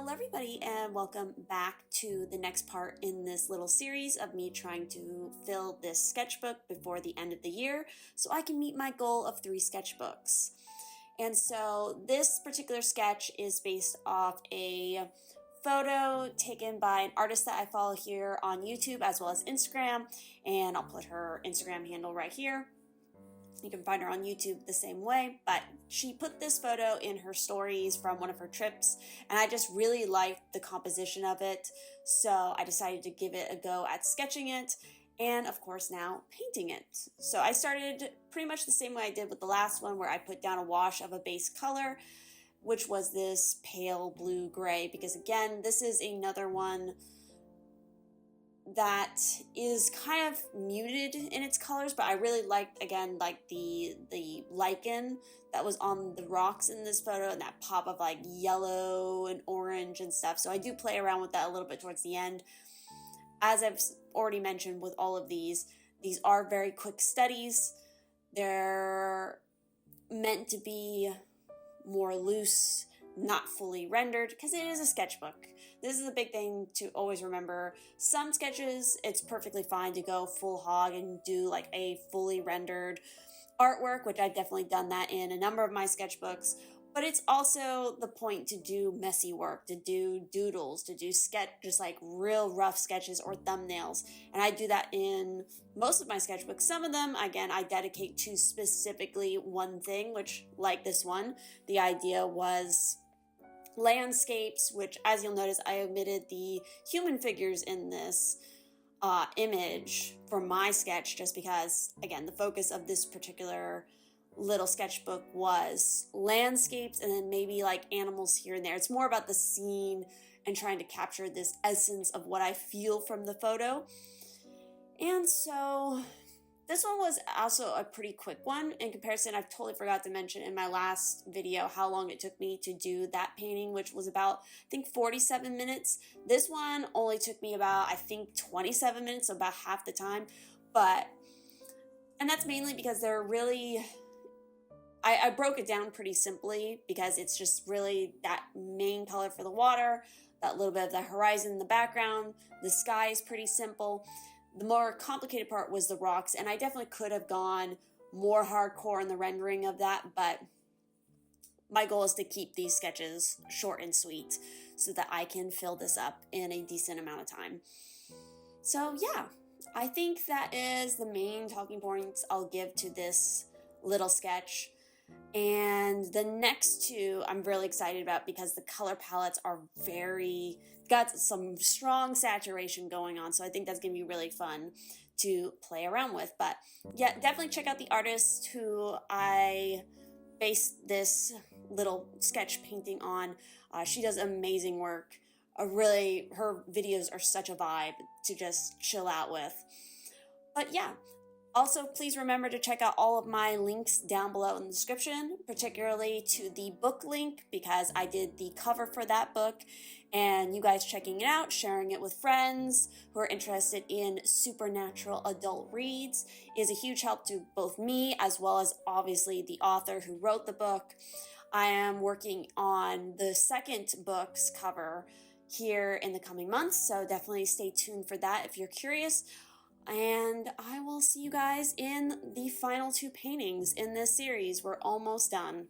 Hello everybody and welcome back to the next part in this little series of me trying to fill this sketchbook before the end of the year so I can meet my goal of 3 sketchbooks. And so this particular sketch is based off a photo taken by an artist that I follow here on YouTube as well as Instagram, and I'll put her Instagram handle right here. You can find her on YouTube the same way, but she put this photo in her stories from one of her trips, and I just really liked the composition of it, so I decided to give it a go at sketching it, and of course now painting it. So I started pretty much the same way I did with the last one, where I put down a wash of a base color, which was this pale blue-gray, because again, this is another one that is kind of muted in its colors, but I really liked, again, like the lichen that was on the rocks in this photo, and that pop of like yellow and orange and stuff. So I do play around with that a little bit towards the end. As I've already mentioned with all of these are very quick studies. They're meant to be more loose, not fully rendered, because it is a sketchbook. This is a big thing to always remember. Some sketches, it's perfectly fine to go full hog and do like a fully rendered artwork, which I've definitely done that in a number of my sketchbooks, but it's also the point to do messy work, to do doodles, to do just like real rough sketches or thumbnails, and I do that in most of my sketchbooks. Some of them, again, I dedicate to specifically one thing, which, like this one, the idea was landscapes, which, as you'll notice, I omitted the human figures in this image for my sketch, just because, again, the focus of this particular little sketchbook was landscapes and then maybe like animals here and there. It's more about the scene and trying to capture this essence of what I feel from the photo. And so this one was also a pretty quick one in comparison. I've totally forgot to mention in my last video how long it took me to do that painting, which was about, I think, 47 minutes. This one only took me about, I think, 27 minutes, so about half the time. And that's mainly because they're really, I broke it down pretty simply because it's just really that main color for the water, that little bit of the horizon in the background. The sky is pretty simple. The more complicated part was the rocks, and I definitely could have gone more hardcore in the rendering of that, but my goal is to keep these sketches short and sweet so that I can fill this up in a decent amount of time. So yeah, I think that is the main talking points I'll give to this little sketch. And the next two I'm really excited about because the color palettes are got some strong saturation going on, so I think that's going to be really fun to play around with. But yeah, definitely check out the artist who I based this little sketch painting on. She does amazing work. Her videos are such a vibe to just chill out with. But yeah, also, please remember to check out all of my links down below in the description, particularly to the book link, because I did the cover for that book, and you guys checking it out, sharing it with friends who are interested in supernatural adult reads is a huge help to both me as well as obviously the author who wrote the book. I am working on the second book's cover here in the coming months, so definitely stay tuned for that if you're curious. And I will see you guys in the final 2 paintings in this series. We're almost done.